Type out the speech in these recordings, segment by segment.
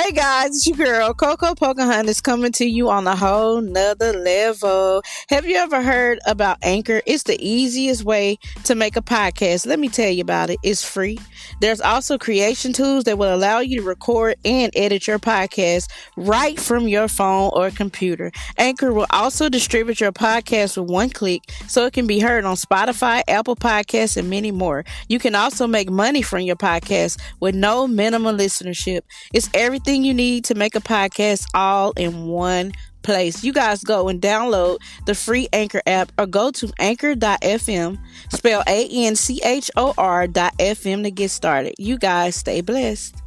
Hey guys, it's your girl Coco Pocahontas coming to you on a whole nother level. Have you ever heard about Anchor? It's the easiest way to make a podcast. Let me tell you about it. It's free. There's also creation tools that will allow you to record and edit your podcast right from your phone or computer. Anchor will also distribute your podcast with one click so it can be heard on Spotify, Apple Podcasts, and many more. You can also make money from your podcast with no minimum listenership. It's everything you need to make a podcast all in one place. You guys go and download the free Anchor app or go to anchor.fm, spell ANCHOR.FM to get started. You guys stay blessed.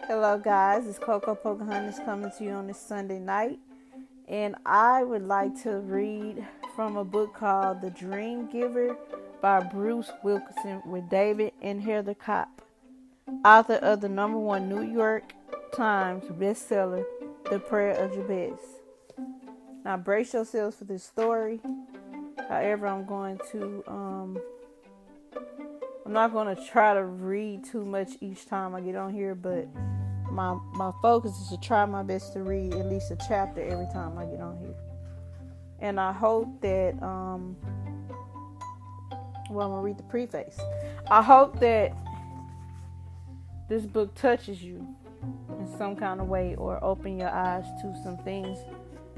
Hello guys, it's Coco Pocahontas coming to you on this Sunday night. And I would like to read from a book called The Dream Giver by Bruce Wilkinson with David and Heather Kopp, author of the #1 New York Times bestseller, The Prayer of Jabez. Now brace yourselves for this story. However, I'm not going to try to read too much each time I get on here, but my focus is to try my best to read at least a chapter every time I get on here. And I hope that, I'm going to read the preface. I hope that this book touches you in some kind of way or open your eyes to some things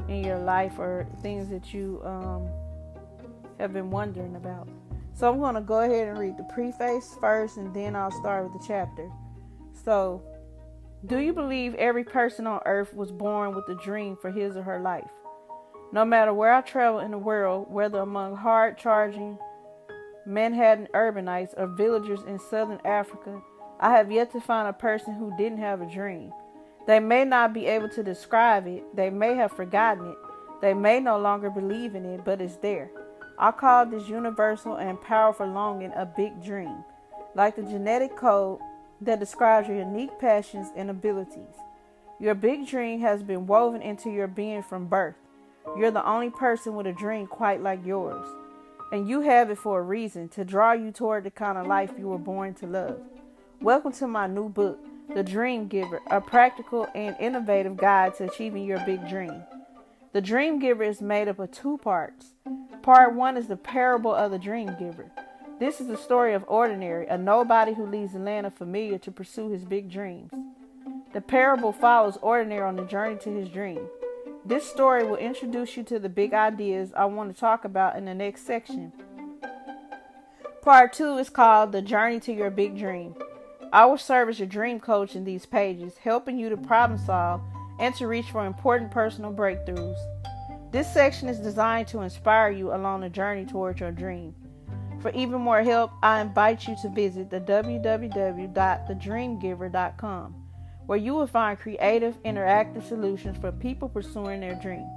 in your life or things that you have been wondering about. So I'm going to go ahead and read the preface first and then I'll start with the chapter. So, do you believe every person on earth was born with a dream for his or her life? No matter where I travel in the world, whether among hard-charging Manhattan urbanites or villagers in southern Africa, I have yet to find a person who didn't have a dream. They may not be able to describe it, they may have forgotten it, they may no longer believe in it, but it's there. I call this universal and powerful longing a big dream, like the genetic code that describes your unique passions and abilities. Your big dream has been woven into your being from birth. You're the only person with a dream quite like yours. And you have it for a reason, to draw you toward the kind of life you were born to love. Welcome to my new book, The Dream Giver, a practical and innovative guide to achieving your big dream. The Dream Giver is made up of 2 parts. Part 1 is the parable of the Dream Giver. This is the story of Ordinary, a nobody who leaves the land of familiar to pursue his big dreams. The parable follows Ordinary on the journey to his dream. This story will introduce you to the big ideas I want to talk about in the next section. Part 2 is called The Journey to Your Big Dream. I will serve as your dream coach in these pages, helping you to problem solve and to reach for important personal breakthroughs. This section is designed to inspire you along the journey towards your dream. For even more help, I invite you to visit the www.thedreamgiver.com, where you will find creative, interactive solutions for people pursuing their dream.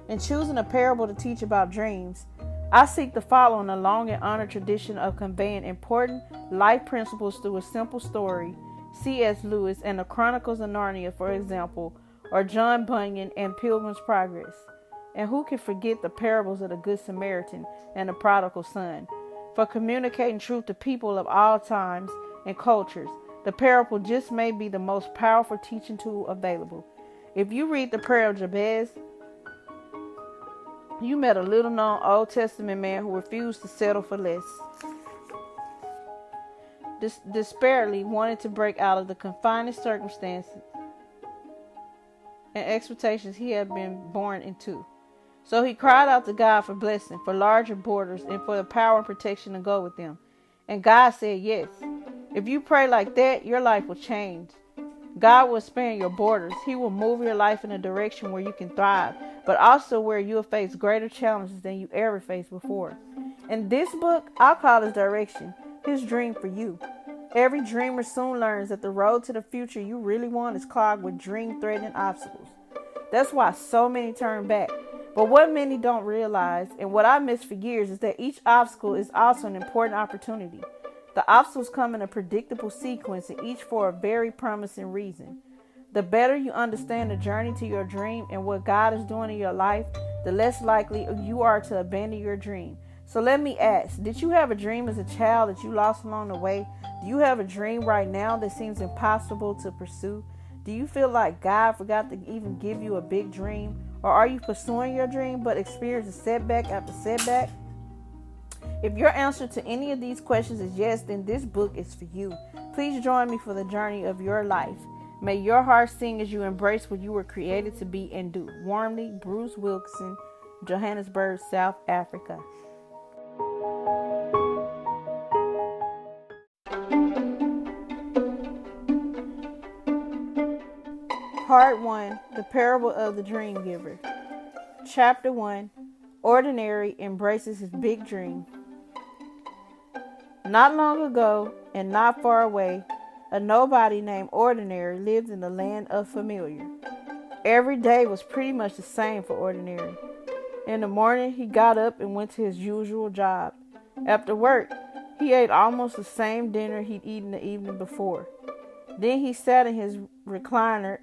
In choosing a parable to teach about dreams, I seek to follow in a long and honored tradition of conveying important life principles through a simple story. C.S. Lewis and the Chronicles of Narnia, for example, or John Bunyan and Pilgrim's Progress. And who can forget the parables of the Good Samaritan and the Prodigal Son? For communicating truth to people of all times and cultures, the parable just may be the most powerful teaching tool available. If you read the prayer of Jabez, you met a little-known Old Testament man who refused to settle for less. Desperately wanted to break out of the confining circumstances and expectations he had been born into. So he cried out to God for blessing, for larger borders, and for the power and protection to go with them. And God said yes. If you pray like that, your life will change. God will expand your borders. He will move your life in a direction where you can thrive, but also where you will face greater challenges than you ever faced before. In this book, I'll call this direction His Dream for You. Every dreamer soon learns that the road to the future you really want is clogged with dream-threatening obstacles. That's why so many turn back. But what many don't realize, and what I missed for years, is that each obstacle is also an important opportunity. The obstacles come in a predictable sequence, and each for a very promising reason. The better you understand the journey to your dream and what God is doing in your life, the less likely you are to abandon your dream. So let me ask, did you have a dream as a child that you lost along the way? Do you have a dream right now that seems impossible to pursue? Do you feel like God forgot to even give you a big dream? Or are you pursuing your dream but experiencing setback after setback? If your answer to any of these questions is yes, then this book is for you. Please join me for the journey of your life. May your heart sing as you embrace what you were created to be and do. Warmly, Bruce Wilkinson, Johannesburg, South Africa. Part 1, The Parable of the Dream Giver. Chapter 1, Ordinary Embraces His Big Dream. Not long ago, and not far away, a nobody named Ordinary lived in the land of familiar. Every day was pretty much the same for Ordinary. In the morning, he got up and went to his usual job. After work, he ate almost the same dinner he'd eaten the evening before. Then he sat in his recliner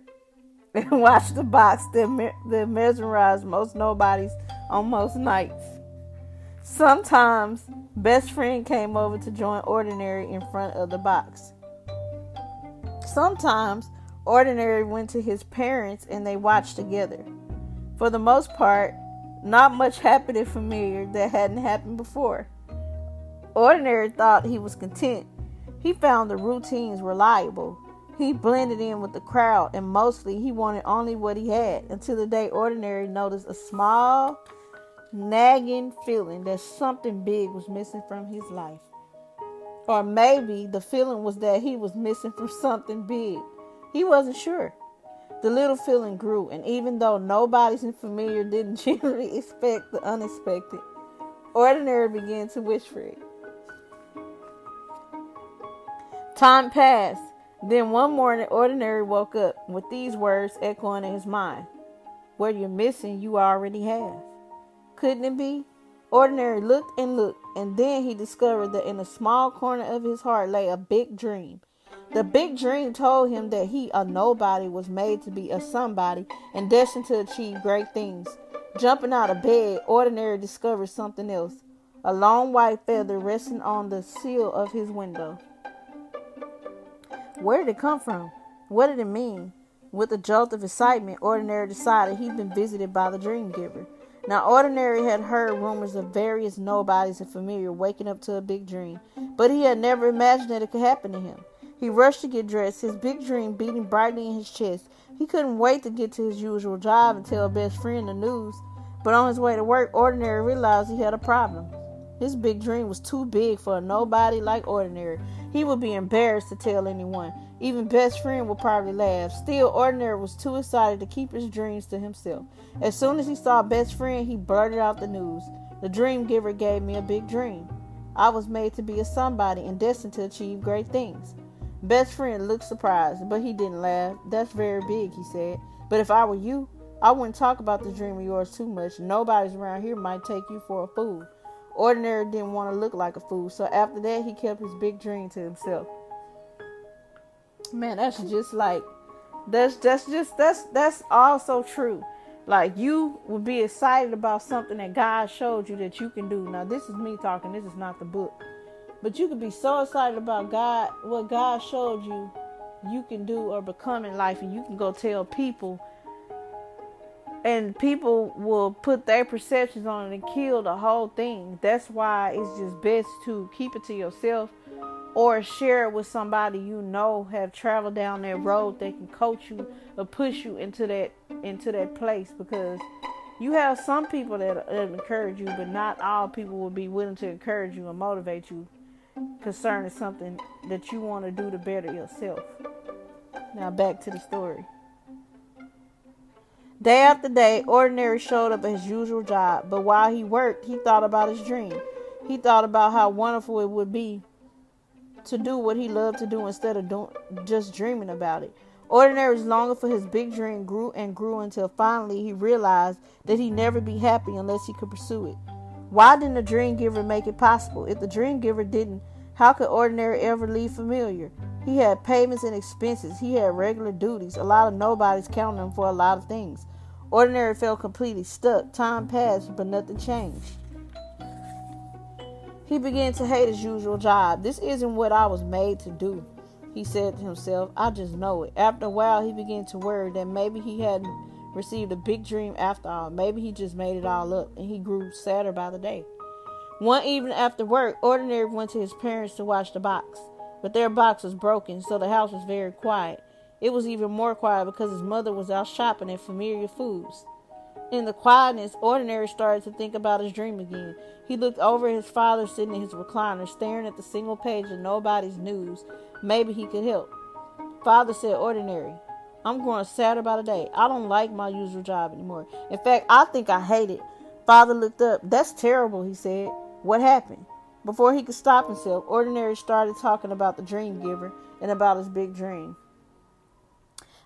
and watched the box that mesmerized most nobodies on most nights. Sometimes, best friend came over to join Ordinary in front of the box. Sometimes, Ordinary went to his parents and they watched together. For the most part, not much happened in familiar that hadn't happened before. Ordinary thought he was content. He found the routines reliable. He blended in with the crowd, and mostly he wanted only what he had, until the day Ordinary noticed a small, nagging feeling that something big was missing from his life. Or maybe the feeling was that he was missing from something big. He wasn't sure. The little feeling grew, and even though nobody's in familiar didn't generally expect the unexpected, Ordinary began to wish for it. Time passed. Then one morning, Ordinary woke up with these words echoing in his mind. What you're missing, you already have. Couldn't it be? Ordinary looked, and then he discovered that in a small corner of his heart lay a big dream. The big dream told him that he, a nobody, was made to be a somebody and destined to achieve great things. Jumping out of bed, Ordinary discovered something else. A long white feather resting on the sill of his window. Where did it come from? What did it mean? With a jolt of excitement, Ordinary decided he'd been visited by the dream giver. Now, Ordinary had heard rumors of various nobodies and familiar waking up to a big dream, but he had never imagined that it could happen to him. He rushed to get dressed, his big dream beating brightly in his chest. He couldn't wait to get to his usual job and tell best friend the news, but on his way to work, Ordinary realized he had a problem. His big dream was too big for a nobody like Ordinary. He would be embarrassed to tell anyone. Even best friend would probably laugh. Still, Ordinary was too excited to keep his dreams to himself. As soon as he saw best friend, he blurted out the news. The dream giver gave me a big dream. I was made to be a somebody and destined to achieve great things. Best friend looked surprised, but he didn't laugh. That's very big, he said. But if I were you, I wouldn't talk about the dream of yours too much. Nobody's around here might take you for a fool. Ordinary didn't want to look like a fool, so after that, he kept his big dream to himself. Man, that's all so true. Like, you would be excited about something that God showed you that you can do. Now, this is me talking. This is not the book. But you could be so excited about God, what God showed you you can do or become in life, and you can go tell people, and people will put their perceptions on it and kill the whole thing. That's why it's just best to keep it to yourself or share it with somebody you know have traveled down that road that can coach you or push you into that place, because you have some people that encourage you, but not all people will be willing to encourage you and motivate you concerning something that you want to do to better yourself. Now back to the story. Day after day, Ordinary showed up at his usual job, but while he worked, he thought about his dream. He thought about how wonderful it would be to do what he loved to do instead of just dreaming about it. Ordinary's longing for his big dream grew and grew until finally he realized that he'd never be happy unless he could pursue it. Why didn't the dream giver make it possible? If the dream giver didn't, how could Ordinary ever leave familiar? He had payments and expenses. He had regular duties. A lot of nobodies counting him for a lot of things. Ordinary felt completely stuck. Time passed, but nothing changed. He began to hate his usual job. This isn't what I was made to do, he said to himself. I just know it. After a while, he began to worry that maybe he hadn't received a big dream after all. Maybe he just made it all up, and he grew sadder by the day. One evening after work, Ordinary went to his parents to watch the box. But their box was broken, so the house was very quiet. It was even more quiet because his mother was out shopping at Familiar Foods. In the quietness, Ordinary started to think about his dream again. He looked over at his father sitting in his recliner, staring at the single page of Nobody's News. Maybe he could help. Father said, Ordinary, I'm growing sadder by the day. I don't like my usual job anymore. In fact, I think I hate it. Father looked up. That's terrible, he said. What happened? Before he could stop himself, Ordinary started talking about the dream giver and about his big dream.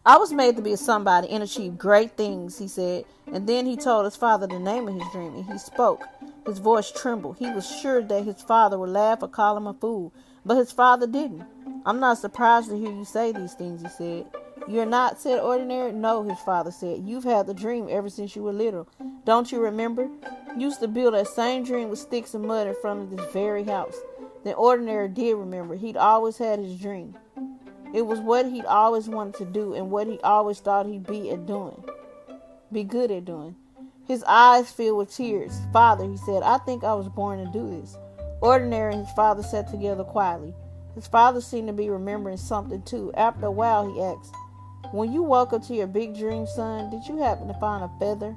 I was made to be a somebody and achieve great things, he said. And then he told his father the name of his dream, and he spoke. His voice trembled. He was sure that his father would laugh or call him a fool, but his father didn't. I'm not surprised to hear you say these things, he said. You're not, said Ordinary. No, his father said. You've had the dream ever since you were little. Don't you remember? You used to build that same dream with sticks and mud in front of this very house. Then Ordinary did remember. He'd always had his dream. It was what he'd always wanted to do and what he always thought he'd be good at doing. His eyes filled with tears. Father, he said, I think I was born to do this. Ordinary and his father sat together quietly. His father seemed to be remembering something too. After a while, he asked, when you woke up to your big dream, son, did you happen to find a feather?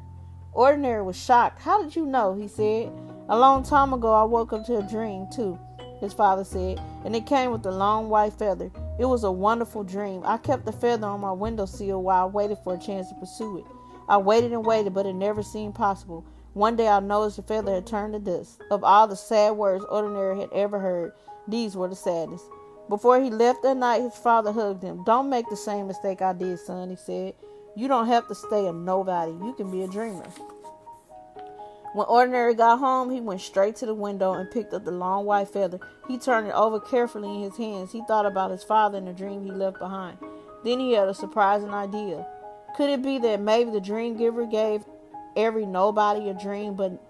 Ordinary was shocked. How did you know? He said. A long time ago, I woke up to a dream too, his father said, and it came with a long white feather. It was a wonderful dream. I kept the feather on my windowsill while I waited for a chance to pursue it. I waited and waited, but it never seemed possible. One day I noticed the feather had turned to dust. Of all the sad words Ordinary had ever heard, these were the saddest. Before he left that night, his father hugged him. Don't make the same mistake I did, son, he said. You don't have to stay a nobody. You can be a dreamer. When Ordinary got home, he went straight to the window and picked up the long white feather. He turned it over carefully in his hands. He thought about his father and the dream he left behind. Then he had a surprising idea. Could it be that maybe the dream giver gave every nobody a dream, but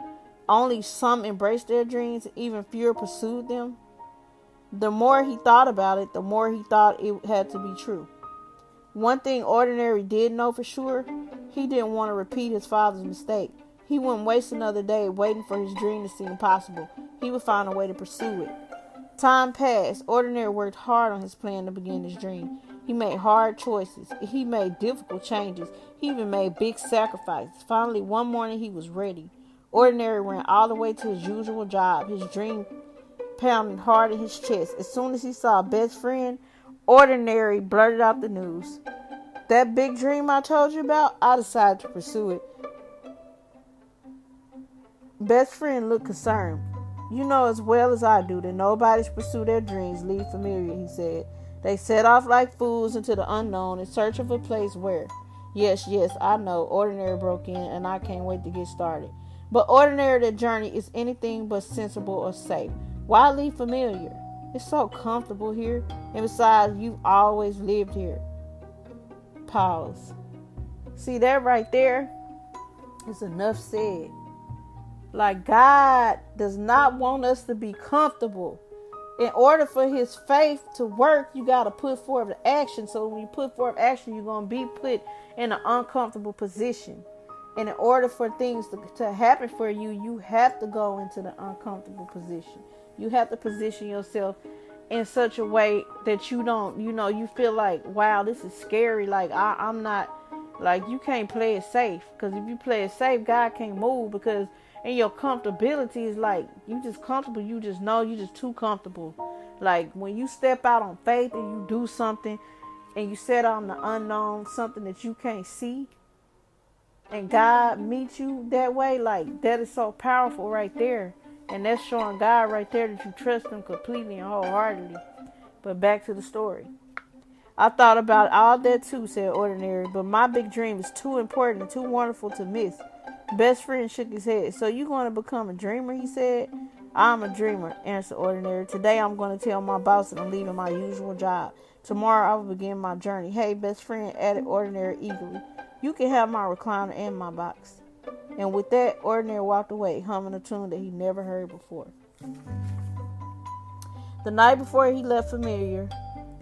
only some embraced their dreams, even fewer pursued them? The more he thought about it, the more he thought it had to be true. One thing Ordinary did know for sure, he didn't want to repeat his father's mistake. He wouldn't waste another day waiting for his dream to seem possible. He would find a way to pursue it. Time passed. Ordinary worked hard on his plan to begin his dream. He made hard choices. He made difficult changes. He even made big sacrifices. Finally, one morning, he was ready. Ordinary ran all the way to his usual job. His dream pounded hard in his chest. As soon as he saw a best friend, Ordinary blurted out the news. That big dream I told you about, I decided to pursue it. Best friend looked concerned. You know as well as I do that nobody's pursue their dreams leave Familiar, he said. They set off like fools into the unknown in search of a place where. Yes, I know. Ordinary broke in and I can't wait to get started. But Ordinary, the journey is anything but sensible or safe. Why leave Familiar? It's so comfortable here. And besides, you've always lived here. Pause. See, that right there is enough said. Like, God does not want us to be comfortable. In order for his faith to work, you got to put forward action. So when you put forward action, you're going to be put in an uncomfortable position. And in order for things to happen for you, you have to go into the uncomfortable position. You have to position yourself in such a way that you don't, you feel like, wow, this is scary. Like, I'm not, like, you can't play it safe. Because if you play it safe, God can't move. Because and your comfortability is like, you just comfortable. You just know you just too comfortable. Like, when you step out on faith and you do something and you set out on the unknown, something that you can't see, and God meets you that way, like, that is so powerful right there. And that's showing God right there that you trust him completely and wholeheartedly. But back to the story. I thought about all that too, said Ordinary, but my big dream is too important and too wonderful to miss. Best friend shook his head. So you going to become a dreamer, he said. I'm a dreamer, answered Ordinary. Today I'm going to tell my boss that I'm leaving my usual job. Tomorrow I will begin my journey. Hey, best friend, added Ordinary eagerly. You can have my recliner and my box. And with that, Ordinary walked away, humming a tune that he never heard before. The night before he left Familiar,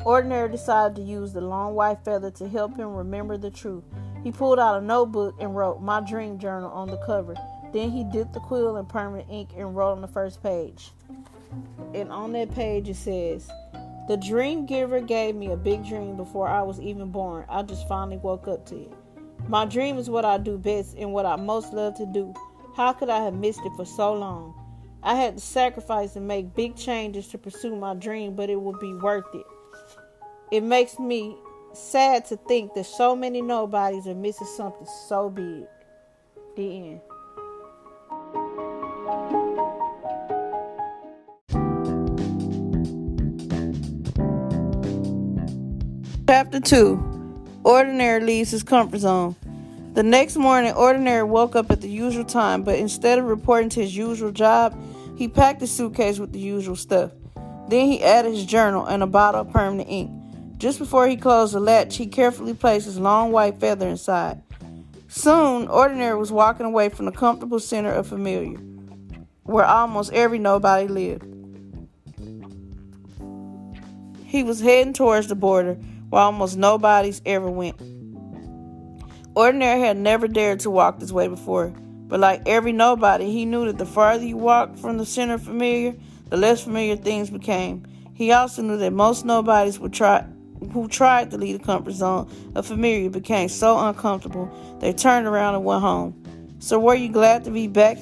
Ordinary decided to use the long white feather to help him remember the truth. He pulled out a notebook and wrote "My Dream Journal" on the cover. Then he dipped the quill in permanent ink and wrote on the first page. And on that page it says, "The dream giver gave me a big dream before I was even born. I just finally woke up to it. My dream is what I do best and what I most love to do. How could I have missed it for so long? I had to sacrifice and make big changes to pursue my dream, but it will be worth it. It makes me sad to think that so many nobodies are missing something so big." The end. Chapter 2. Ordinary leaves his comfort zone. The next morning, Ordinary woke up at the usual time, but instead of reporting to his usual job, he packed his suitcase with the usual stuff. Then he added his journal and a bottle of permanent ink. Just before he closed the latch, he carefully placed his long white feather inside. Soon, Ordinary was walking away from the comfortable center of Familiar, where almost every nobody lived. He was heading towards the border, where almost nobody's ever went. Ordinary had never dared to walk this way before, but like every nobody, he knew that the farther you walked from the center of Familiar, the less familiar things became. He also knew that most nobodies who tried to leave the comfort zone of Familiar became so uncomfortable they turned around and went home. "So were you glad to be back?"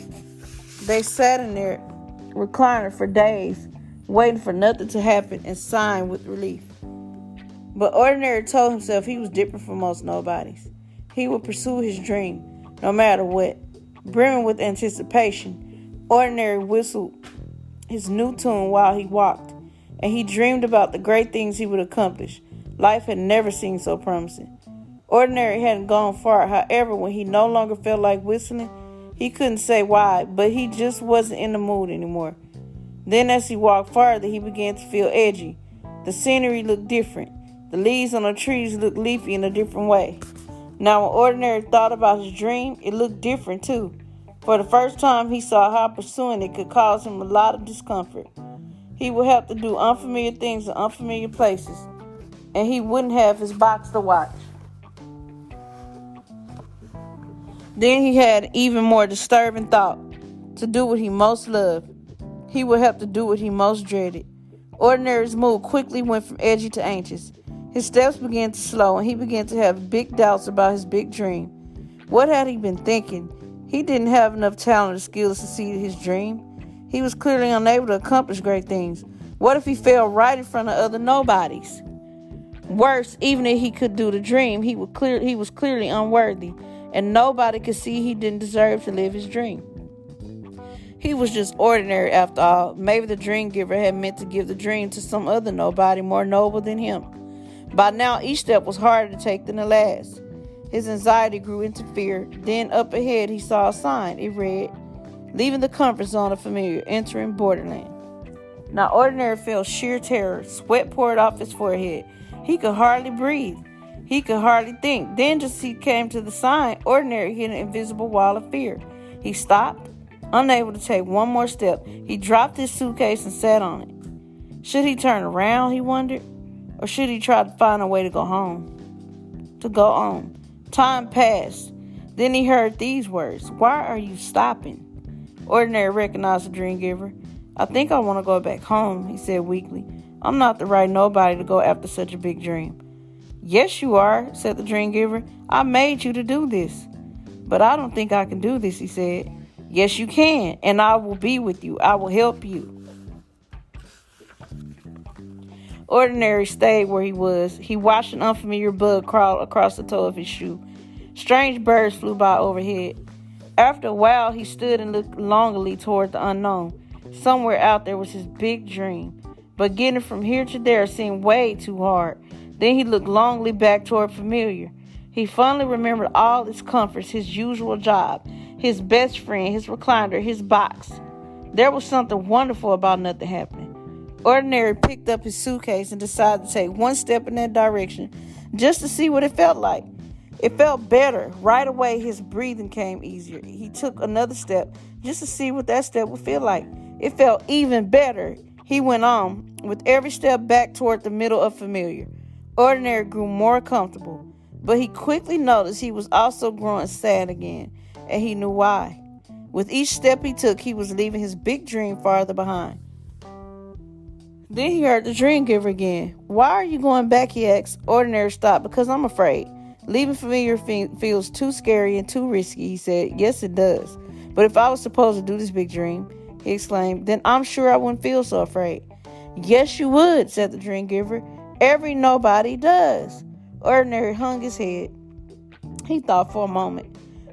They sat in their recliner for days, waiting for nothing to happen and sighing with relief. But Ordinary told himself he was different from most nobodies. He would pursue his dream, no matter what. Brimming with anticipation, Ordinary whistled his new tune while he walked, and he dreamed about the great things he would accomplish. Life had never seemed so promising. Ordinary hadn't gone far, however, when he no longer felt like whistling. He couldn't say why, but he just wasn't in the mood anymore. Then as he walked farther, he began to feel edgy. The scenery looked different. The leaves on the trees looked leafy in a different way. Now, when Ordinary thought about his dream, it looked different too. For the first time, he saw how pursuing it could cause him a lot of discomfort. He would have to do unfamiliar things in unfamiliar places, and he wouldn't have his box to watch. Then he had an even more disturbing thought. To do what he most loved, he would have to do what he most dreaded. Ordinary's mood quickly went from edgy to anxious. His steps began to slow, and he began to have big doubts about his big dream. What had he been thinking? He didn't have enough talent or skills to succeed in his dream. He was clearly unable to accomplish great things. What if he fell right in front of other nobodies? Worse, even if he could do the dream, he was clearly unworthy, and nobody could see he didn't deserve to live his dream. He was just ordinary after all. Maybe the dream giver had meant to give the dream to some other nobody more noble than him. By now, each step was harder to take than the last. His anxiety grew into fear. Then up ahead, he saw a sign. It read, "Leaving the comfort zone of Familiar, entering Borderland." Now, Ordinary felt sheer terror. Sweat poured off his forehead. He could hardly breathe. He could hardly think. Then, just as he came to the sign, Ordinary hit an invisible wall of fear. He stopped, unable to take one more step. He dropped his suitcase and sat on it. Should he turn around, he wondered? Or should he try to find a way to go home? To go on. Time passed. Then he heard these words. "Why are you stopping?" Ordinary recognized the dream giver. "I think I want to go back home," he said weakly. "I'm not the right nobody to go after such a big dream." "Yes, you are," said the dream giver. "I made you to do this." "But I don't think I can do this," he said. "Yes, you can, and I will be with you. I will help you." Ordinary stayed where he was. He watched an unfamiliar bug crawl across the toe of his shoe. Strange birds flew by overhead. After a while, he stood and looked longingly toward the unknown. Somewhere out there was his big dream, but getting from here to there seemed way too hard. Then he looked longingly back toward Familiar. He finally remembered all his comforts, his usual job, his best friend, his recliner, his box. There was something wonderful about nothing happening. Ordinary picked up his suitcase and decided to take one step in that direction just to see what it felt like. It felt better. Right away, his breathing came easier. He took another step just to see what that step would feel like. It felt even better. He went on, with every step back toward the middle of familiar. Ordinary grew more comfortable, but he quickly noticed he was also growing sad again, and he knew why. With each step he took, he was leaving his big dream farther behind. Then he heard the dream giver again. "Why are you going back?" he asked. Ordinary stopped. "Because I'm afraid. Leaving familiar feels too scary and too risky," he said. "Yes, it does. But if I was supposed to do this big dream," he exclaimed, "then I'm sure I wouldn't feel so afraid." "Yes, you would," said the dream giver. "Every nobody does." Ordinary hung his head. He thought for a moment.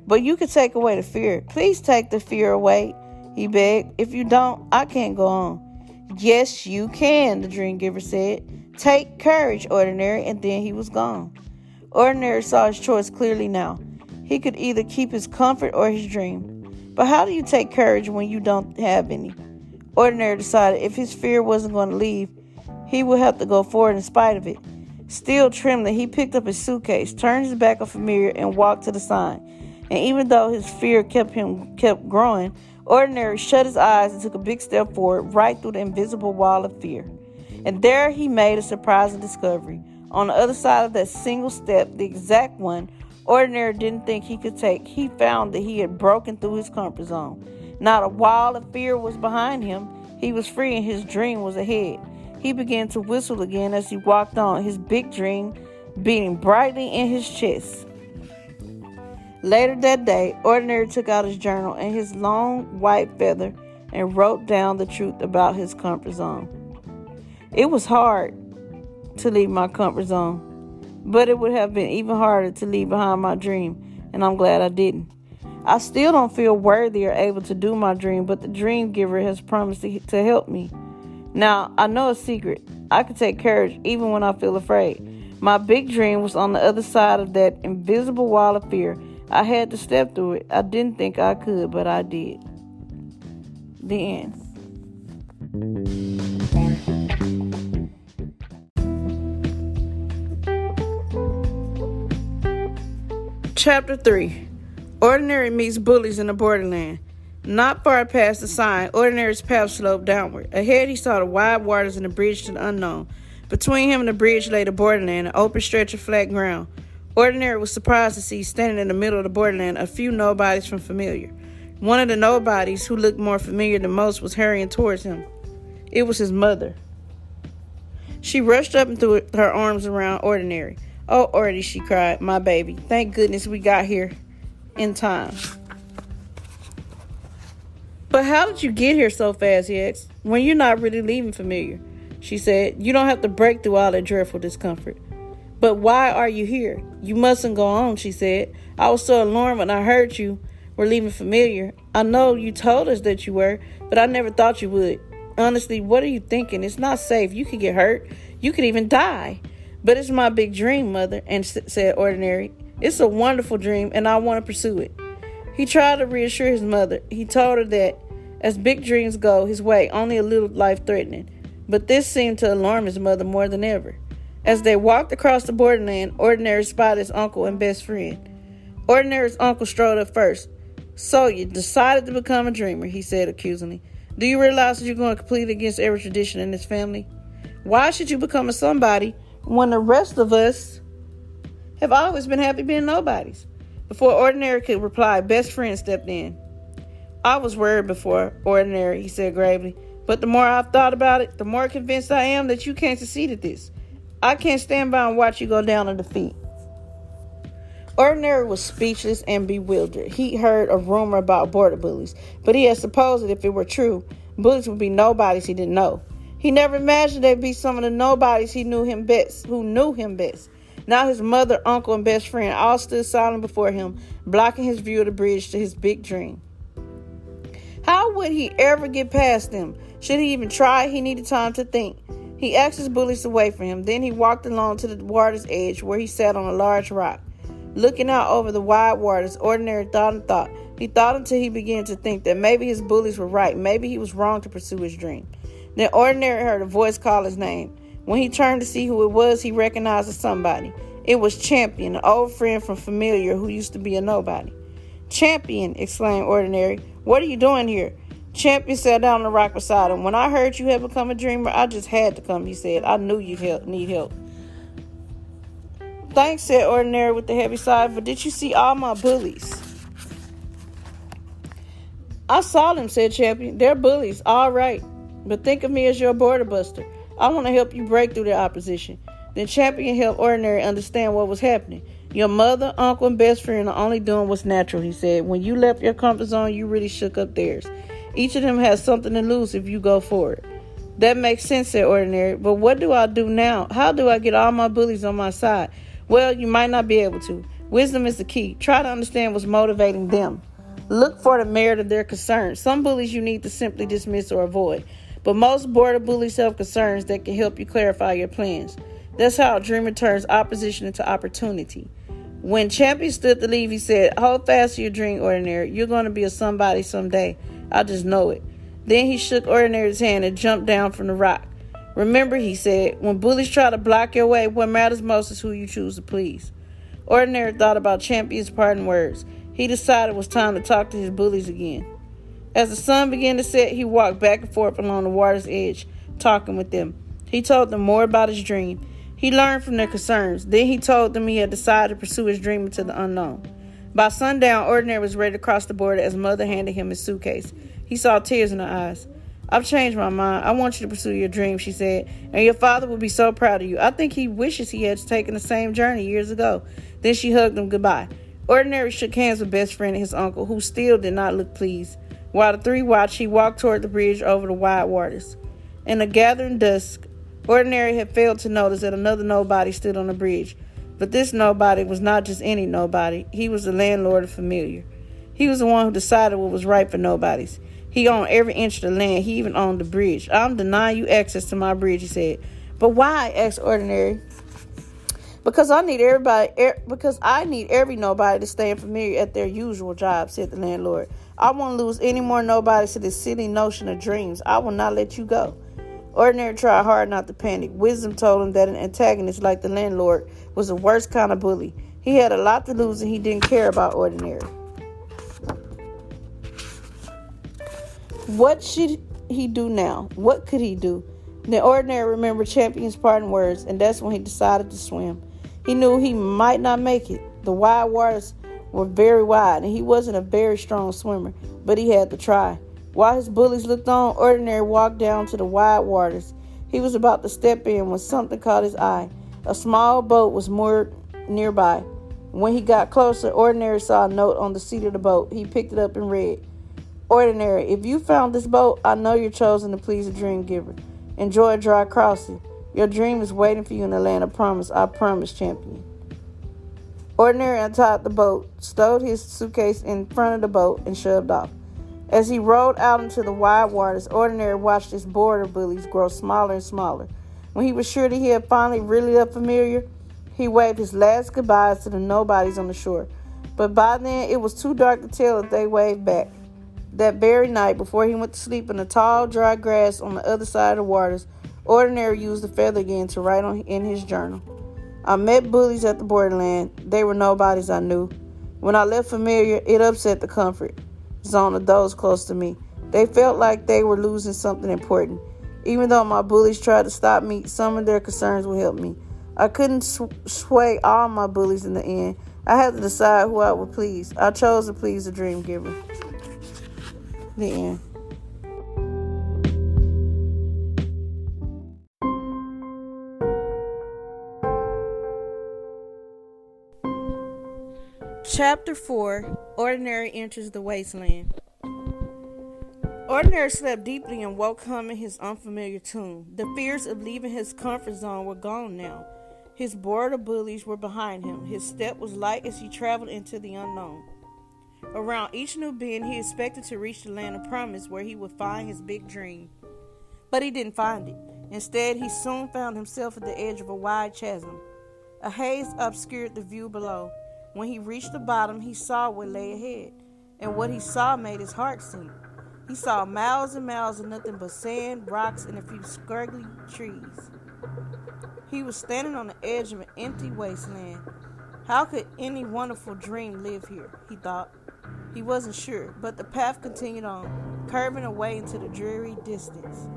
"But you could take away the fear. Please take the fear away," he begged. "If you don't, I can't go on." "Yes, you can," the dream giver said. "Take courage, Ordinary," and then he was gone. Ordinary saw his choice clearly now. He could either keep his comfort or his dream. But how do you take courage when you don't have any? Ordinary decided if his fear wasn't going to leave, he would have to go forward in spite of it. Still trembling, he picked up his suitcase, turned his back on Familiar, and walked to the sign. And even though his fear kept growing, Ordinary shut his eyes and took a big step forward right through the invisible wall of fear. And there he made a surprising discovery. On the other side of that single step, the exact one Ordinary didn't think he could take, he found that he had broken through his comfort zone. Not a wall of fear was behind him. He was free and his dream was ahead. He began to whistle again as he walked on, his big dream beating brightly in his chest. Later that day, Ordinary took out his journal and his long white feather and wrote down the truth about his comfort zone. It was hard to leave my comfort zone, but it would have been even harder to leave behind my dream, and I'm glad I didn't. I still don't feel worthy or able to do my dream, but the dream giver has promised to help me. Now, I know a secret. I can take courage even when I feel afraid. My big dream was on the other side of that invisible wall of fear. I had to step through it. I didn't think I could, but I did. The end. Chapter 3. Ordinary meets bullies in the borderland. Not far past the sign, Ordinary's path sloped downward. Ahead he saw the wide waters and the bridge to the unknown. Between him and the bridge lay the borderland, an open stretch of flat ground. Ordinary was surprised to see, standing in the middle of the borderland, a few nobodies from Familiar. One of the nobodies, who looked more familiar than most, was hurrying towards him. It was his mother. She rushed up and threw her arms around Ordinary. "Oh, Ordie," she cried, "my baby. Thank goodness we got here in time." "But how did you get here so fast?" he asked. "When you're not really leaving Familiar," she said. "You don't have to break through all that dreadful discomfort." "But why are you here? You mustn't go on," she said. "I was so alarmed when I heard you were leaving Familiar. I know you told us that you were, but I never thought you would. Honestly, what are you thinking? It's not safe. You could get hurt. You could even die." "But it's my big dream, Mother," and said Ordinary. "It's a wonderful dream, and I want to pursue it." He tried to reassure his mother. He told her that, as big dreams go his way, only a little life-threatening. But this seemed to alarm his mother more than ever. As they walked across the borderland, Ordinary spotted his uncle and best friend. Ordinary's uncle strode up first. "So you decided to become a dreamer," he said accusingly. "Do you realize that you're going completely against every tradition in this family? Why should you become a somebody when the rest of us have always been happy being nobodies?" Before Ordinary could reply, best friend stepped in. "I was worried before, Ordinary," he said gravely. "But the more I've thought about it, the more convinced I am that you can't succeed at this. I can't stand by and watch you go down in defeat." Ordinary was speechless and bewildered. He heard a rumor about border bullies, but he had supposed that if it were true, bullies would be nobodies he didn't know. He never imagined they'd be some of the nobodies who knew him best. Now his mother, uncle, and best friend all stood silent before him, blocking his view of the bridge to his big dream. How would he ever get past them? Should he even try? He needed time to think. He asked his bullies to wait for him. Then he walked along to the water's edge, where he sat on a large rock. Looking out over the wide waters, Ordinary thought and thought. He thought until he began to think that maybe his bullies were right. Maybe he was wrong to pursue his dream. Then Ordinary heard a voice call his name. When he turned to see who it was, he recognized somebody. It was Champion, an old friend from Familiar who used to be a nobody. Champion, exclaimed Ordinary. What are you doing here? Champion sat down on the rock beside him. When I heard you had become a dreamer, I just had to come, he said. I knew you'd need help. Thanks, said Ordinary with a heavy sigh, but did you see all my bullies? I saw them, said Champion. They're bullies, all right. But think of me as your border buster. I want to help you break through their opposition. Then Champion helped Ordinary understand what was happening. Your mother, uncle, and best friend are only doing what's natural, he said. When you left your comfort zone, you really shook up theirs. Each of them has something to lose if you go for it. That makes sense, said Ordinary. But what do I do now? How do I get all my bullies on my side? Well, you might not be able to. Wisdom is the key. Try to understand what's motivating them. Look for the merit of their concerns. Some bullies you need to simply dismiss or avoid. But most border bullies have concerns that can help you clarify your plans. That's how a dreamer turns opposition into opportunity. When Champion stood to leave, he said, hold fast to your dream, Ordinary. You're going to be a somebody someday. I just know it. Then he shook Ordinary's hand and jumped down from the rock. Remember, he said, when bullies try to block your way, what matters most is who you choose to please. Ordinary thought about Champion's parting words. He decided it was time to talk to his bullies again. As the sun began to set, he walked back and forth along the water's edge, talking with them. He told them more about his dream. He learned from their concerns. Then he told them he had decided to pursue his dream into the unknown. By sundown, Ordinary was ready to cross the border as Mother handed him his suitcase. He saw tears in her eyes. I've changed my mind. I want you to pursue your dream, she said, and your father will be so proud of you. I think he wishes he had taken the same journey years ago. Then she hugged him goodbye. Ordinary shook hands with best friend and his uncle, who still did not look pleased. While the three watched, he walked toward the bridge over the wide waters. In the gathering dusk, Ordinary had failed to notice that another nobody stood on the bridge. But this nobody was not just any nobody. He was the landlord of Familiar. He was the one who decided what was right for nobodies. He owned every inch of the land. He even owned the bridge. I'm denying you access to my bridge, he said. But why? Asked Ordinary. Because I need every nobody to stay Familiar at their usual job, said the landlord. I won't lose any more nobodies to this silly notion of dreams. I will not let you go. Ordinary tried hard not to panic. Wisdom told him that an antagonist like the landlord was the worst kind of bully. He had a lot to lose and he didn't care about Ordinary. What should he do now? What could he do? Then Ordinary remembered Champion's parting words, and that's when he decided to swim. He knew he might not make it. The wide waters were very wide, and he wasn't a very strong swimmer, but he had to try. While his bullies looked on, Ordinary walked down to the wide waters. He was about to step in when something caught his eye. A small boat was moored nearby. When he got closer, Ordinary saw a note on the seat of the boat. He picked it up and read, Ordinary, if you found this boat, I know you're chosen to please a dream giver. Enjoy a dry crossing. Your dream is waiting for you in the land of promise. I promise, Champion. Ordinary untied the boat, stowed his suitcase in front of the boat, and shoved off. As he rowed out into the wide waters, Ordinary watched his border bullies grow smaller and smaller. When he was sure that he had finally really left Familiar, he waved his last goodbyes to the nobodies on the shore. But by then, it was too dark to tell if they waved back. That very night, before he went to sleep in the tall, dry grass on the other side of the waters, Ordinary used the feather again to write in his journal. I met bullies at the borderland. They were nobodies I knew. When I left Familiar, it upset the comfort zone of those close to me. They felt like they were losing something important. Even though my bullies tried to stop me, some of their concerns would help me. I couldn't sway all my bullies in the end. I had to decide who I would please. I chose to please the dream giver. The end. Chapter 4, Ordinary enters the wasteland. Ordinary slept deeply and woke humming his unfamiliar tune. The fears of leaving his comfort zone were gone now. His border bullies were behind him. His step was light as he traveled into the unknown. Around each new bend, he expected to reach the land of promise where he would find his big dream. But he didn't find it. Instead, he soon found himself at the edge of a wide chasm. A haze obscured the view below. When he reached the bottom, he saw what lay ahead, and what he saw made his heart sink. He saw miles and miles of nothing but sand, rocks, and a few scraggly trees. He was standing on the edge of an empty wasteland. How could any wonderful dream live here? He thought. He wasn't sure, but the path continued on, curving away into the dreary distance.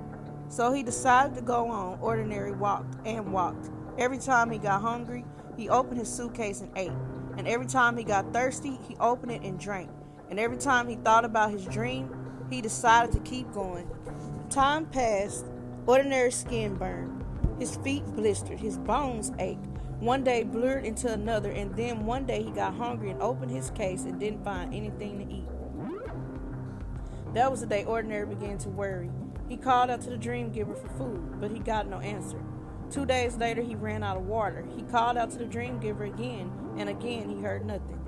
So he decided to go on. Ordinary walked and walked. Every time he got hungry, he opened his suitcase and ate. And every time he got thirsty, he opened it and drank. And every time he thought about his dream, he decided to keep going. Time passed. Ordinary's skin burned. His feet blistered. His bones ached. One day blurred into another, and then one day he got hungry and opened his case and didn't find anything to eat. That was the day Ordinary began to worry. He called out to the dream giver for food, but he got no answer. 2 days later, he ran out of water. He called out to the dream giver again, and again he heard nothing.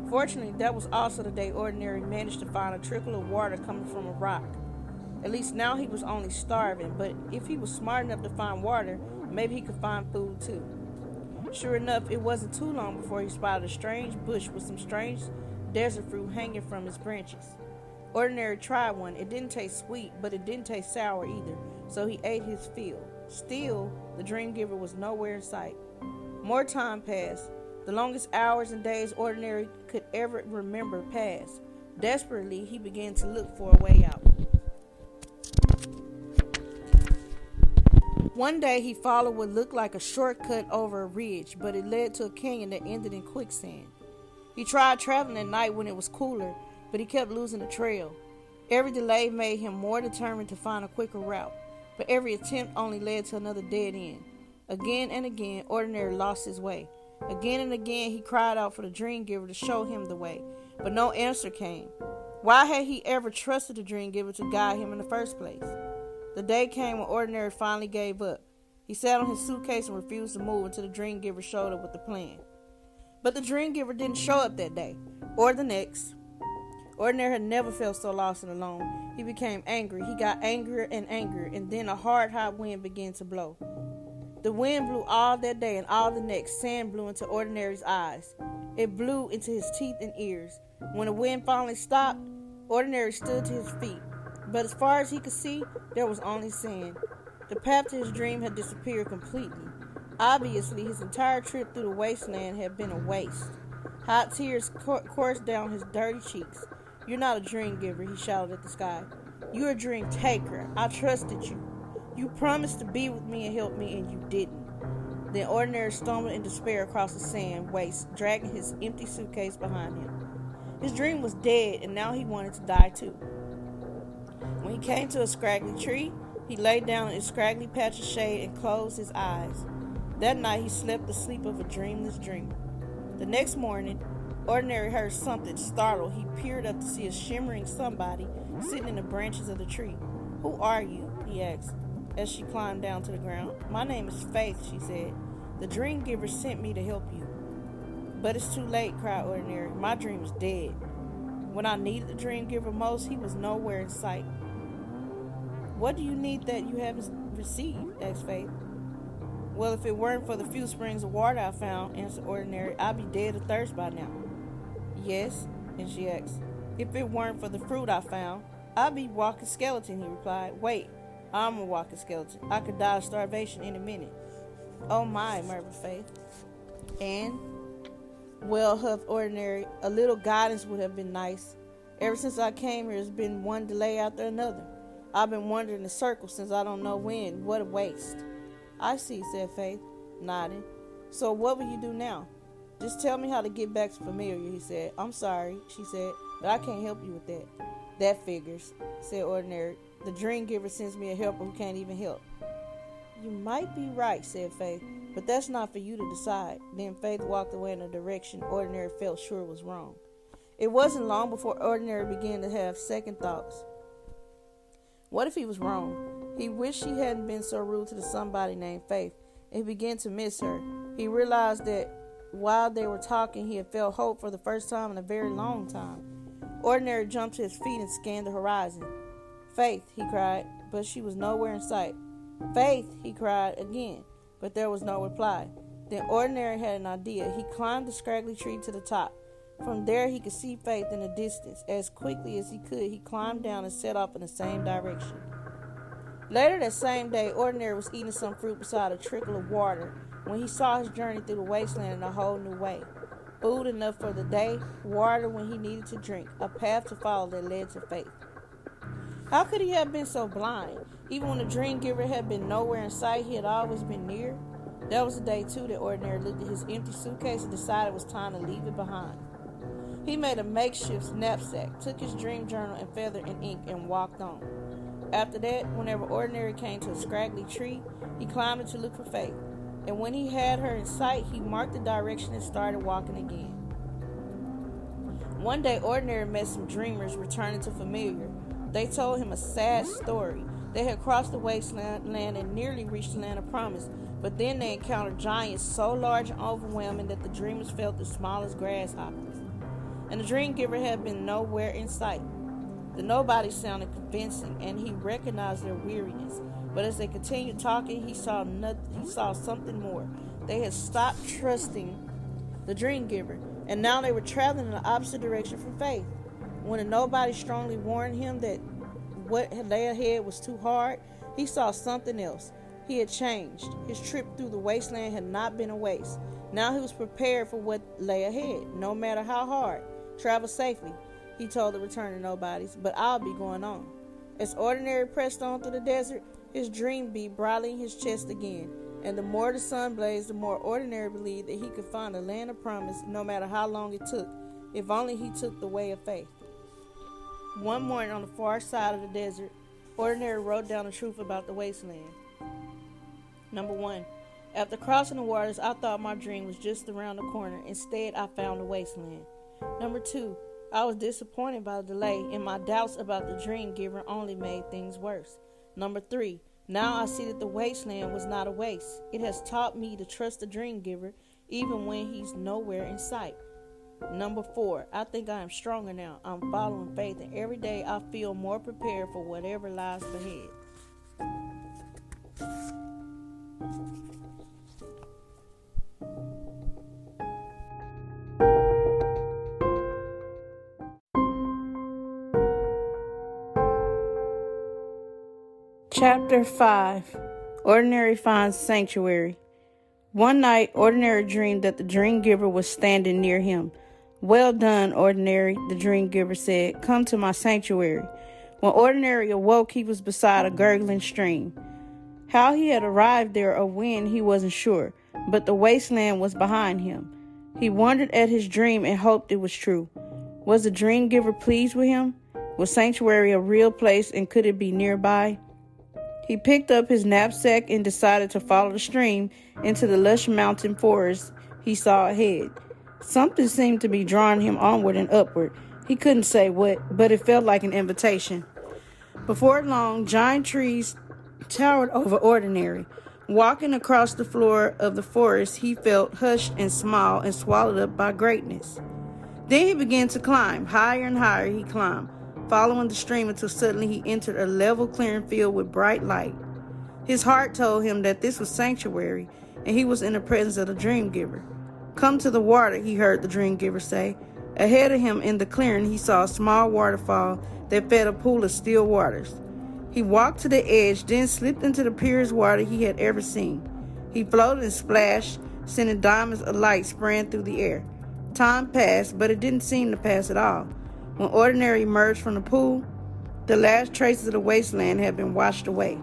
Fortunately, that was also the day Ordinary managed to find a trickle of water coming from a rock. At least now he was only starving, but if he was smart enough to find water, maybe he could find food too. Sure enough, it wasn't too long before he spotted a strange bush with some strange desert fruit hanging from its branches. Ordinary tried one. It didn't taste sweet, but it didn't taste sour either, so he ate his fill. Still, the dream giver was nowhere in sight. More time passed. The longest hours and days Ordinary could ever remember passed. Desperately, he began to look for a way out. One day he followed what looked like a shortcut over a ridge, but it led to a canyon that ended in quicksand. He tried traveling at night when it was cooler, but he kept losing the trail. Every delay made him more determined to find a quicker route, but every attempt only led to another dead end. Again and again, Ordinary lost his way. Again and again, he cried out for the dream giver to show him the way, but no answer came. Why had he ever trusted the dream giver to guide him in the first place? The day came when Ordinary finally gave up. He sat on his suitcase and refused to move until the dream giver showed up with a plan. But the dream giver didn't show up that day, or the next. Ordinary had never felt so lost and alone. He became angry. He got angrier and angrier, and then a hard, hot wind began to blow. The wind blew all that day, and all the next. Sand blew into Ordinary's eyes. It blew into his teeth and ears. When the wind finally stopped, Ordinary stood to his feet. But as far as he could see, there was only sand. The path to his dream had disappeared completely. Obviously, his entire trip through the wasteland had been a waste. Hot tears coursed down his dirty cheeks. "You're not a dream giver," he shouted at the sky. "You're a dream taker. I trusted you. You promised to be with me and help me, and you didn't." Then Ordinary stumbled in despair across the sand waste, dragging his empty suitcase behind him. His dream was dead, and now he wanted to die too. When he came to a scraggly tree, he lay down in a scraggly patch of shade and closed his eyes. That night he slept the sleep of a dreamless dreamer. The next morning, Ordinary heard something. Startled, he peered up to see a shimmering somebody sitting in the branches of the tree. "Who are you?" he asked, as she climbed down to the ground. "My name is Faith," she said. "The dream giver sent me to help you." "But it's too late," cried Ordinary. "My dream is dead. When I needed the dream giver most, he was nowhere in sight." "What do you need that you haven't received?" asked Faith. "Well, if it weren't for the few springs of water I found," answered Ordinary, "I'd be dead of thirst by now." "Yes?" and she asked. "If it weren't for the fruit I found, I'd be walking skeleton," he replied. "Wait, I'm a walking skeleton. I could die of starvation in a minute." "Oh my," murmured Faith. "And?" "Well," huffed Ordinary, "a little guidance would have been nice. Ever since I came here, there's been one delay after another. I've been wandering in circles since I don't know when. What a waste." "I see," said Faith, nodding. "So what will you do now?" "Just tell me how to get back to Familiar," he said. "I'm sorry," she said, "but I can't help you with that." "That figures," said Ordinary. "The dream giver sends me a helper who can't even help." "You might be right," said Faith, "but that's not for you to decide." Then Faith walked away in a direction Ordinary felt sure was wrong. It wasn't long before Ordinary began to have second thoughts. What if he was wrong? He wished he hadn't been so rude to the somebody named Faith, and he began to miss her. He realized that while they were talking, he had felt hope for the first time in a very long time. Ordinary jumped to his feet and scanned the horizon. "Faith," he cried, but she was nowhere in sight. "Faith," he cried again, but there was no reply. Then Ordinary had an idea. He climbed the scraggly tree to the top. From there he could see Faith in the distance. As quickly as he could, he climbed down and set off in the same direction. Later that same day, Ordinary was eating some fruit beside a trickle of water when he saw his journey through the wasteland in a whole new way. Food enough for the day, water when he needed to drink, a path to follow that led to faith. How could he have been so blind? Even when the dream giver had been nowhere in sight, he had always been near. That was the day, too, that Ordinary looked at his empty suitcase and decided it was time to leave it behind. He made a makeshift knapsack, took his dream journal and feather and ink, and walked on. After that, whenever Ordinary came to a scraggly tree, he climbed it to look for Faith. And when he had her in sight, he marked the direction and started walking again. One day, Ordinary met some dreamers returning to familiar. They told him a sad story. They had crossed the wasteland and nearly reached the land of promise, but then they encountered giants so large and overwhelming that the dreamers felt as small as grasshoppers. And the dream giver had been nowhere in sight. The nobody sounded convincing, and he recognized their weariness. But as they continued talking, he saw something more. They had stopped trusting the dream giver, and now they were traveling in the opposite direction from Faith. When a nobody strongly warned him that what lay ahead was too hard, he saw something else. He had changed. His trip through the wasteland had not been a waste. Now he was prepared for what lay ahead, no matter how hard. Travel safely, he told the returning nobodies, but I'll be going on. As Ordinary pressed on through the desert, his dream beat brightly in his chest again, and the more the sun blazed, the more Ordinary believed that he could find a land of promise no matter how long it took, if only he took the way of faith. One morning on the far side of the desert, Ordinary wrote down the truth about the wasteland. Number 1. After crossing the waters, I thought my dream was just around the corner. Instead, I found the wasteland. Number 2. I was disappointed by the delay, and my doubts about the dream giver only made things worse. Number 3. Now I see that the wasteland was not a waste. It has taught me to trust the dream giver, even when he's nowhere in sight. Number 4. I think I am stronger now. I'm following faith, and every day I feel more prepared for whatever lies ahead. Chapter 5. Ordinary finds sanctuary. One night, Ordinary dreamed that the dream giver was standing near him. "Well done, Ordinary," the dream giver said. "Come to my sanctuary." When Ordinary awoke, he was beside a gurgling stream. How he had arrived there or when, he wasn't sure, but the wasteland was behind him. He wondered at his dream and hoped it was true. Was the dream giver pleased with him? Was sanctuary a real place, and could it be nearby? He picked up his knapsack and decided to follow the stream into the lush mountain forest he saw ahead. Something seemed to be drawing him onward and upward. He couldn't say what, but it felt like an invitation. Before long, giant trees towered over Ordinary. Walking across the floor of the forest, he felt hushed and small and swallowed up by greatness. Then he began to climb. Higher and higher he climbed, following the stream until suddenly he entered a level clearing field with bright light. His heart told him that this was sanctuary, and he was in the presence of the dream giver. "Come to the water," he heard the dream giver say. Ahead of him in the clearing, he saw a small waterfall that fed a pool of still waters. He walked to the edge, then slipped into the purest water he had ever seen. He floated and splashed, sending diamonds of light spraying through the air. Time passed, but it didn't seem to pass at all. When Ordinary emerged from the pool, the last traces of the wasteland had been washed away.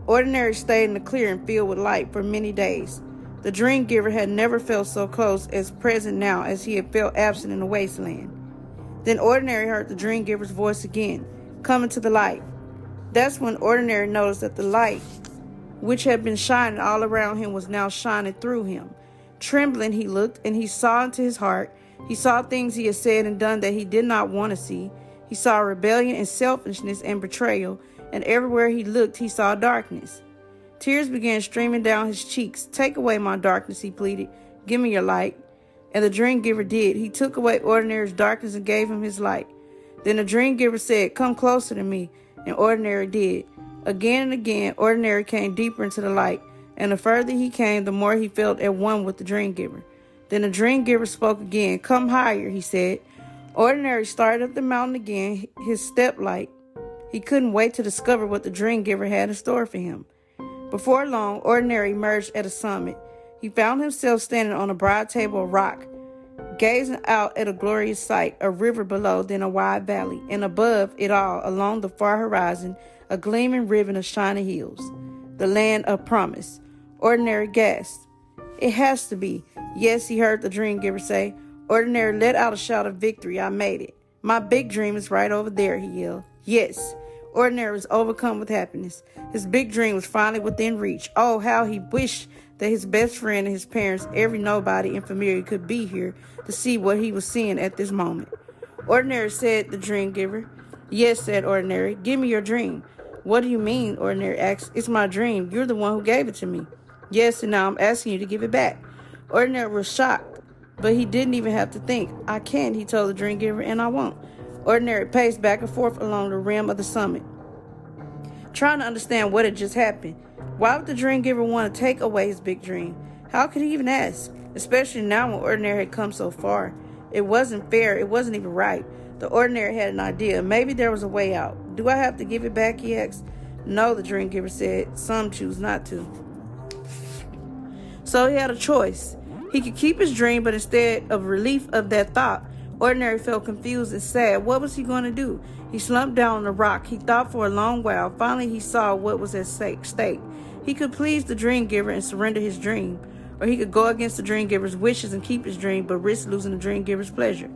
Ordinary stayed in the clearing filled with light for many days. The dream giver had never felt so close as present now as he had felt absent in the wasteland. Then Ordinary heard the dream giver's voice again, coming to the light. That's when Ordinary noticed that the light, which had been shining all around him, was now shining through him. Trembling, he looked, and he saw into his heart. He saw things he had said and done that he did not want to see. He saw rebellion and selfishness and betrayal, and everywhere he looked, he saw darkness. Tears began streaming down his cheeks. "Take away my darkness," he pleaded. "Give me your light." And the dream giver did. He took away Ordinary's darkness and gave him his light. Then the dream giver said, "Come closer to me," and Ordinary did. Again and again, Ordinary came deeper into the light, and the further he came, the more he felt at one with the dream giver. Then the dream giver spoke again. "Come higher," he said. Ordinary started up the mountain again, his step light. He couldn't wait to discover what the dream giver had in store for him. Before long, Ordinary emerged at a summit. He found himself standing on a broad table of rock, gazing out at a glorious sight, a river below, then a wide valley, and above it all, along the far horizon, a gleaming ribbon of shining hills, the land of promise. Ordinary gasped. It has to be. Yes, he heard the dream giver say. Ordinary let out a shout of victory. I made it. My big dream is right over there, he yelled. Yes. Ordinary was overcome with happiness. His big dream was finally within reach. Oh, how he wished that his best friend and his parents, every nobody and familiar, could be here to see what he was seeing at this moment. Ordinary, said the dream giver. Yes, said Ordinary. Give me your dream. What do you mean? Ordinary asked. It's my dream. You're the one who gave it to me. Yes, and now I'm asking you to give it back. Ordinary was shocked, but he didn't even have to think. I can't, he told the dream giver, and I won't. Ordinary paced back and forth along the rim of the summit, trying to understand what had just happened. Why would the dream giver want to take away his big dream? How could he even ask? Especially now when Ordinary had come so far. It wasn't fair. It wasn't even right. The Ordinary had an idea. Maybe there was a way out. Do I have to give it back, he asked. No, the dream giver said. Some choose not to. So he had a choice. He could keep his dream, but instead of relief of that thought, Ordinary felt confused and sad. What was he going to do? He slumped down on the rock. He thought for a long while. Finally, he saw what was at stake. He could please the dream giver and surrender his dream, or he could go against the dream giver's wishes and keep his dream, but risk losing the dream giver's pleasure.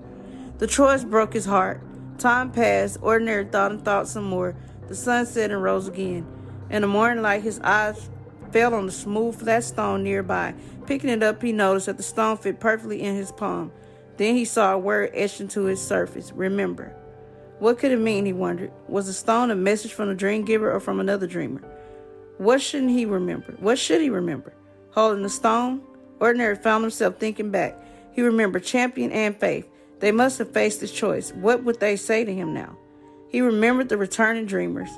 The choice broke his heart. Time passed. Ordinary thought and thought some more. The sun set and rose again. In the morning light, his eyes fell on the smooth, flat stone nearby. Picking it up, he noticed that the stone fit perfectly in his palm. Then he saw a word etched into its surface. Remember. What could it mean, he wondered. Was the stone a message from the dream giver or from another dreamer? What should he remember? Holding the stone? Ordinary found himself thinking back. He remembered Champion and Faith. They must have faced this choice. What would they say to him now? He remembered the returning dreamers.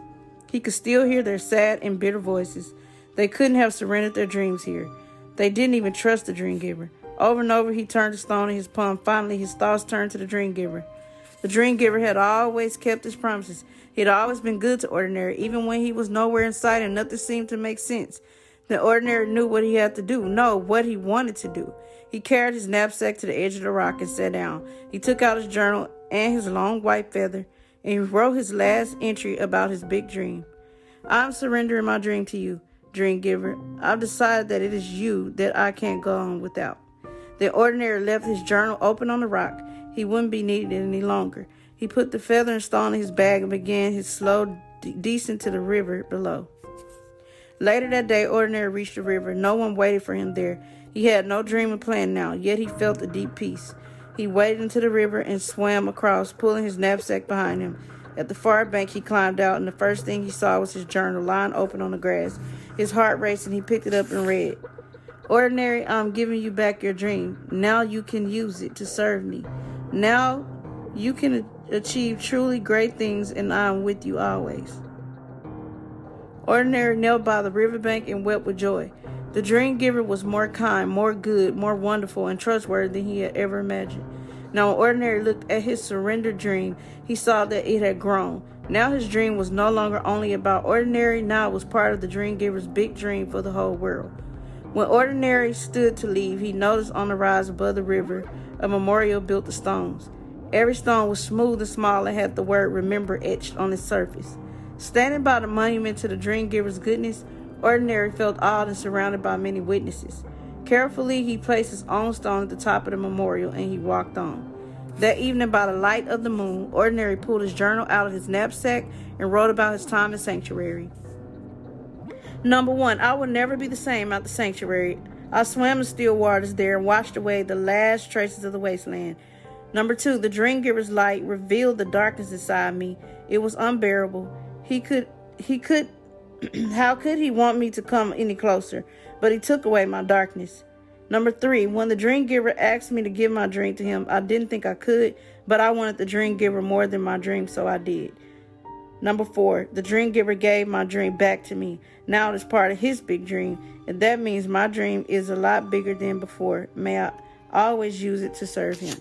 He could still hear their sad and bitter voices. They couldn't have surrendered their dreams here. They didn't even trust the dream giver. Over and over, he turned the stone in his palm. Finally, his thoughts turned to the dream giver. The dream giver had always kept his promises. He had always been good to Ordinary, even when he was nowhere in sight and nothing seemed to make sense. The Ordinary knew what he had to do. No, what he wanted to do. He carried his knapsack to the edge of the rock and sat down. He took out his journal and his long white feather, and he wrote his last entry about his big dream. I'm surrendering my dream to you, dream giver. I've decided that it is you that I can't go on without. The Ordinary left his journal open on the rock. He wouldn't be needed any longer. He put the feather and stone in his bag and began his slow descent to the river below. Later that day, Ordinary reached the river. No one waited for him there. He had no dream or plan now, yet he felt a deep peace. He waded into the river and swam across, pulling his knapsack behind him. At the far bank, he climbed out, and the first thing he saw was his journal lying open on the grass. His heart raced, and he picked it up and read. Ordinary, I'm giving you back your dream. Now you can use it to serve me. Now you can achieve truly great things, and I am with you always. Ordinary knelt by the riverbank and wept with joy. The dream giver was more kind, more good, more wonderful, and trustworthy than he had ever imagined. Now when Ordinary looked at his surrendered dream, he saw that it had grown. Now his dream was no longer only about Ordinary, now it was part of the dream giver's big dream for the whole world. When Ordinary stood to leave, he noticed on the rise above the river a memorial built of stones. Every stone was smooth and small and had the word remember etched on its surface. Standing by the monument to the dream giver's goodness, Ordinary felt awed and surrounded by many witnesses. Carefully, he placed his own stone at the top of the memorial and he walked on. That evening, by the light of the moon, Ordinary pulled his journal out of his knapsack and wrote about his time in Sanctuary. Number 1, I will never be the same at the Sanctuary. I swam in still waters there and washed away the last traces of the wasteland. Number 2, the dream giver's light revealed the darkness inside me. It was unbearable. How could he want me to come any closer? But he took away my darkness. Number 3, when the dream giver asked me to give my dream to him, I didn't think I could, but I wanted the dream giver more than my dream, so I did. Number 4, the dream giver gave my dream back to me. Now it is part of his big dream, and that means my dream is a lot bigger than before. May I always use it to serve him.